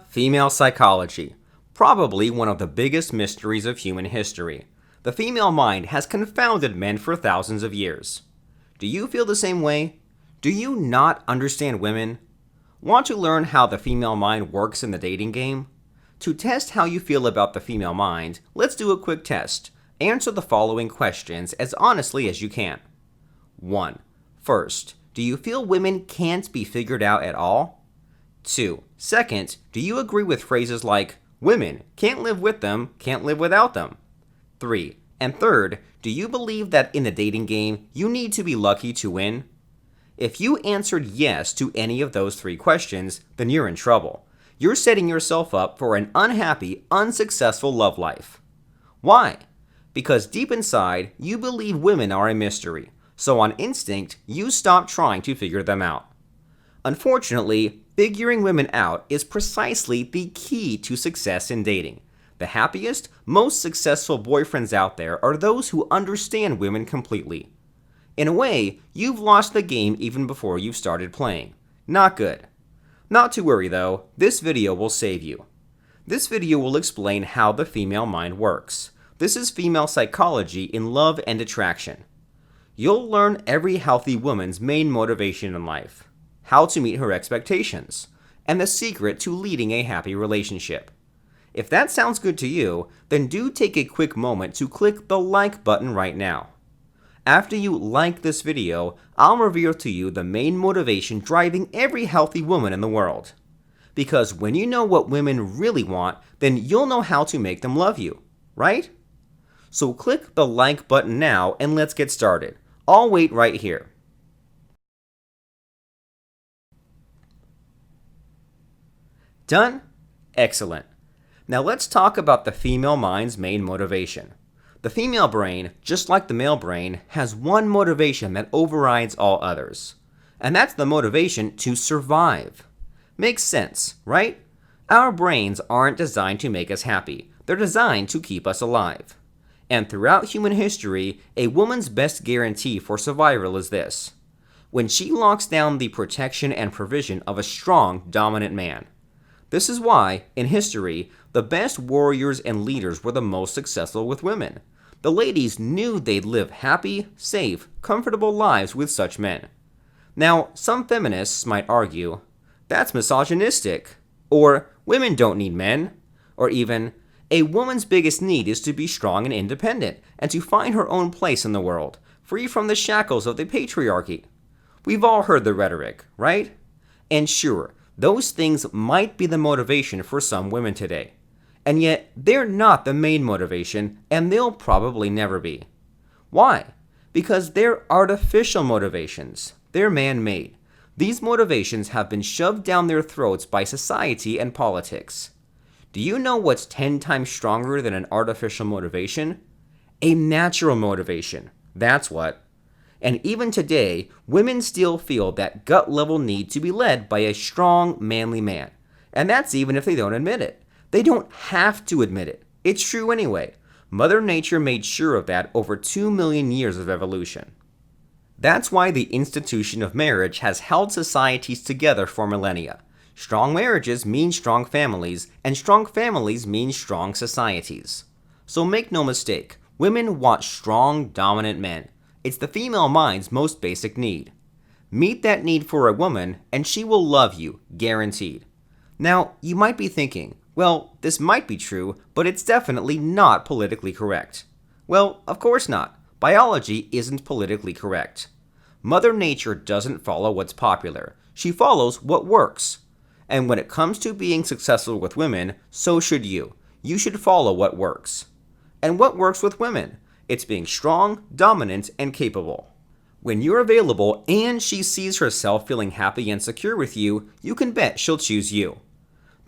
Female psychology. Probably one of the biggest mysteries of human history. The female mind has confounded men for thousands of years. Do you feel the same way? Do you not understand women? Want to learn how the female mind works in the dating game? To test how you feel about the female mind, let's do a quick test. Answer the following questions as honestly as you can. 1. First, do you feel women can't be figured out at all? 2. Second, do you agree with phrases like, women, can't live with them, can't live without them? 3. And third, do you believe that in the dating game, you need to be lucky to win? If you answered yes to any of those 3 questions, then you're in trouble. You're setting yourself up for an unhappy, unsuccessful love life. Why? Because deep inside, you believe women are a mystery, so on instinct, you stop trying to figure them out. Unfortunately, figuring women out is precisely the key to success in dating. The happiest, most successful boyfriends out there are those who understand women completely. In a way, you've lost the game even before you've started playing. Not good. Not to worry though, this video will save you. This video will explain how the female mind works. This is female psychology in love and attraction. You'll learn every healthy woman's main motivation in life, how to meet her expectations, and the secret to leading a happy relationship. If that sounds good to you, then do take a quick moment to click the like button right now. After you like this video, I'll reveal to you the main motivation driving every healthy woman in the world. Because when you know what women really want, then you'll know how to make them love you, right? So click the like button now and let's get started. I'll wait right here. Done? Excellent. Now let's talk about the female mind's main motivation. The female brain, just like the male brain, has one motivation that overrides all others. And that's the motivation to survive. Makes sense, right? Our brains aren't designed to make us happy. They're designed to keep us alive. And throughout human history, a woman's best guarantee for survival is this: when she locks down the protection and provision of a strong, dominant man. This is why, in history, the best warriors and leaders were the most successful with women. The ladies knew they'd live happy, safe, comfortable lives with such men. Now, some feminists might argue, that's misogynistic, or women don't need men, or even, a woman's biggest need is to be strong and independent, and to find her own place in the world, free from the shackles of the patriarchy. We've all heard the rhetoric, right? And sure, those things might be the motivation for some women today. And yet, they're not the main motivation, and they'll probably never be. Why? Because they're artificial motivations. They're man-made. These motivations have been shoved down their throats by society and politics. Do you know what's 10 times stronger than an artificial motivation? A natural motivation. That's what. And even today, women still feel that gut-level need to be led by a strong, manly man. And that's even if they don't admit it. They don't have to admit it. It's true anyway. Mother Nature made sure of that over 2 million years of evolution. That's why the institution of marriage has held societies together for millennia. Strong marriages mean strong families, and strong families mean strong societies. So make no mistake, women want strong, dominant men. It's the female mind's most basic need. Meet that need for a woman, and she will love you, guaranteed. Now, you might be thinking, well, this might be true, but it's definitely not politically correct. Well, of course not. Biology isn't politically correct. Mother Nature doesn't follow what's popular. She follows what works. And when it comes to being successful with women, so should you. You should follow what works. And what works with women? It's being strong, dominant, and capable. When you're available and she sees herself feeling happy and secure with you, you can bet she'll choose you.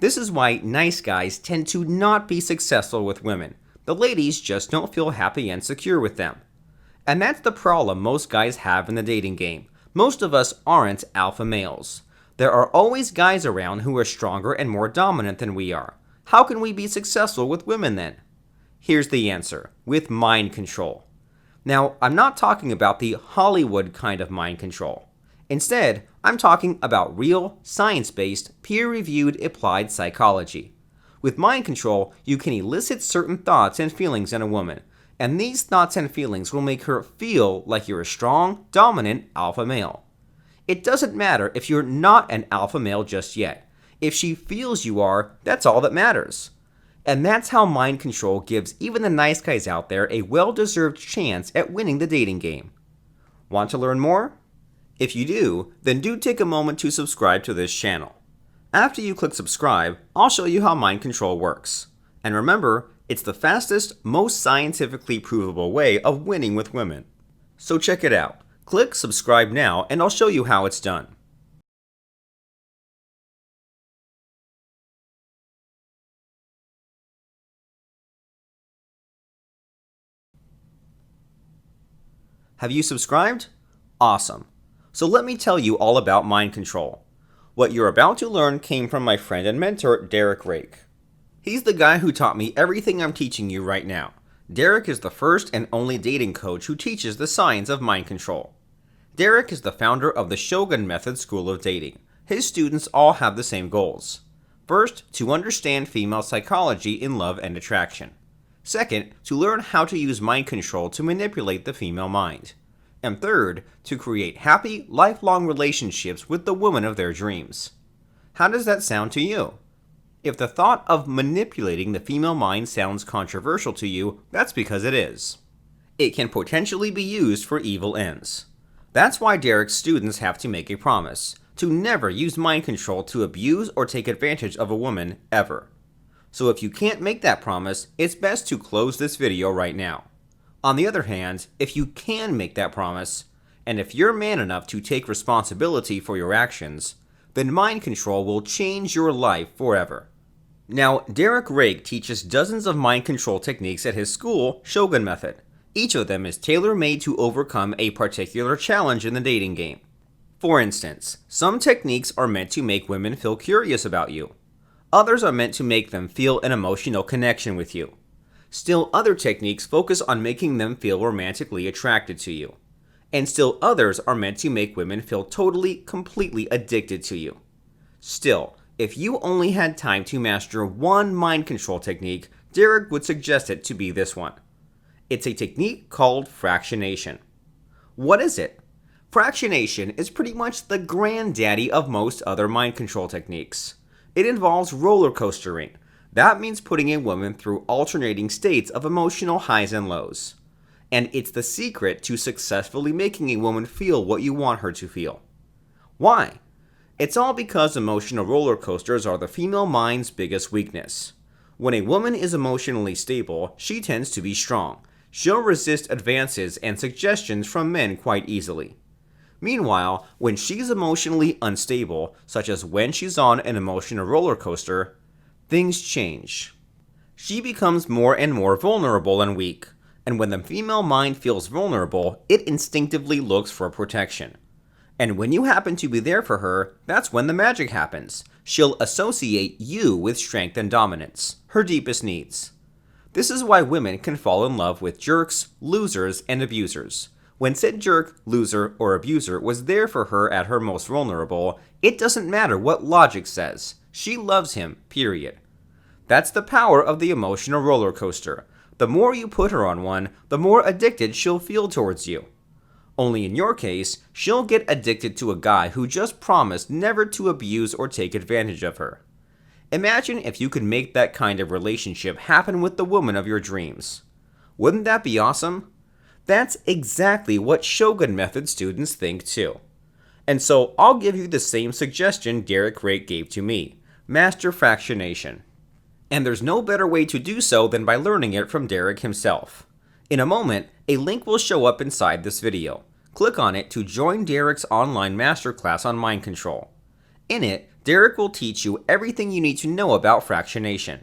This is why nice guys tend to not be successful with women. The ladies just don't feel happy and secure with them. And that's the problem most guys have in the dating game. Most of us aren't alpha males. There are always guys around who are stronger and more dominant than we are. How can we be successful with women then? Here's the answer: with mind control. Now, I'm not talking about the Hollywood kind of mind control. Instead, I'm talking about real, science-based, peer-reviewed applied psychology. With mind control, you can elicit certain thoughts and feelings in a woman, and these thoughts and feelings will make her feel like you're a strong, dominant alpha male. It doesn't matter if you're not an alpha male just yet. If she feels you are, that's all that matters. And that's how mind control gives even the nice guys out there a well-deserved chance at winning the dating game. Want to learn more? If you do, then do take a moment to subscribe to this channel. After you click subscribe, I'll show you how mind control works. And remember, it's the fastest, most scientifically provable way of winning with women. So check it out. Click subscribe now and I'll show you how it's done. Have you subscribed? Awesome. So let me tell you all about mind control. What you're about to learn came from my friend and mentor, Derek Rake. He's the guy who taught me everything I'm teaching you right now. Derek is the first and only dating coach who teaches the science of mind control. Derek is the founder of the Shogun Method School of Dating. His students all have the same goals. First, to understand female psychology in love and attraction. Second, to learn how to use mind control to manipulate the female mind. And third, to create happy, lifelong relationships with the woman of their dreams. How does that sound to you? If the thought of manipulating the female mind sounds controversial to you, that's because it is. It can potentially be used for evil ends. That's why Derek's students have to make a promise to never use mind control to abuse or take advantage of a woman ever. So if you can't make that promise, it's best to close this video right now. On the other hand, if you can make that promise, and if you're man enough to take responsibility for your actions, then mind control will change your life forever. Now, Derek Rake teaches dozens of mind control techniques at his school, Shogun Method. Each of them is tailor-made to overcome a particular challenge in the dating game. For instance, some techniques are meant to make women feel curious about you. Others are meant to make them feel an emotional connection with you. Still other techniques focus on making them feel romantically attracted to you. And still others are meant to make women feel totally, completely addicted to you. Still, if you only had time to master one mind control technique, Derek would suggest it to be this one. It's a technique called fractionation. What is it? Fractionation is pretty much the granddaddy of most other mind control techniques. It involves roller coastering. That means putting a woman through alternating states of emotional highs and lows. And it's the secret to successfully making a woman feel what you want her to feel. Why? It's all because emotional roller coasters are the female mind's biggest weakness. When a woman is emotionally stable, she tends to be strong. She'll resist advances and suggestions from men quite easily. Meanwhile, when she's emotionally unstable, such as when she's on an emotional roller coaster, things change. She becomes more and more vulnerable and weak, and when the female mind feels vulnerable, it instinctively looks for protection. And when you happen to be there for her, that's when the magic happens. She'll associate you with strength and dominance, her deepest needs. This is why women can fall in love with jerks, losers, and abusers. When said jerk, loser, or abuser was there for her at her most vulnerable, it doesn't matter what logic says. She loves him, period. That's the power of the emotional roller coaster. The more you put her on one, the more addicted she'll feel towards you. Only in your case, she'll get addicted to a guy who just promised never to abuse or take advantage of her. Imagine if you could make that kind of relationship happen with the woman of your dreams. Wouldn't that be awesome? That's exactly what Shogun Method students think too. And so I'll give you the same suggestion Derek Rake gave to me: master fractionation. And there's no better way to do so than by learning it from Derek himself. In a moment, a link will show up inside this video. Click on it to join Derek's online masterclass on mind control. In it, Derek will teach you everything you need to know about fractionation.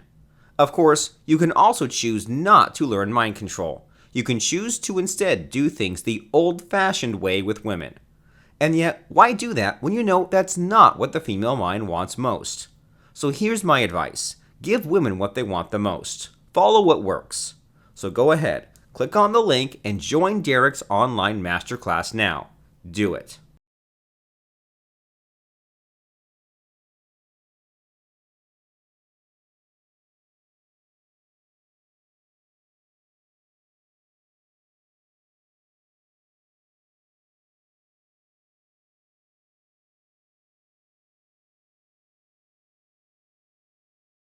Of course, you can also choose not to learn mind control. You can choose to instead do things the old-fashioned way with women. And yet, why do that when you know that's not what the female mind wants most? So here's my advice. Give women what they want the most. Follow what works. So go ahead, click on the link and join Derek's online masterclass now. Do it.